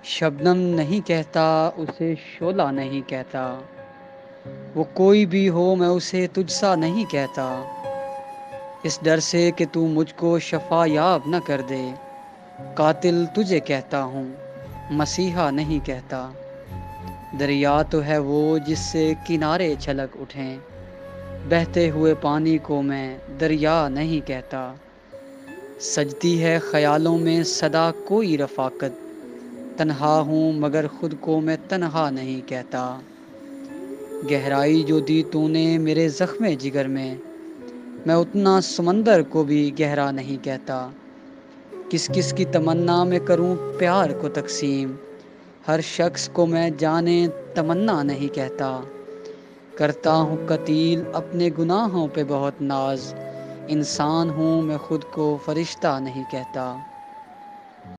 شبنم نہیں کہتا، اسے شعلہ نہیں کہتا، وہ کوئی بھی ہو میں اسے تجھ سا نہیں کہتا، اس ڈر سے کہ تو مجھ کو شفا یاب نہ کر دے، قاتل تجھے کہتا ہوں مسیحا نہیں کہتا۔ دریا تو ہے وہ جس سے کنارے چھلک اٹھیں، بہتے ہوئے پانی کو میں دریا نہیں کہتا، سجتی ہے خیالوں میں صدا کوئی رفاقت، تنہا ہوں مگر خود کو میں تنہا نہیں کہتا، گہرائی جو دی تو نے میرے زخم جگر میں اتنا سمندر کو بھی گہرا نہیں کہتا، کس کس کی تمنا میں کروں پیار کو تقسیم، ہر شخص کو میں جانے تمنا نہیں کہتا، کرتا ہوں قتیل اپنے گناہوں پہ بہت ناز، انسان ہوں میں خود کو فرشتہ نہیں کہتا۔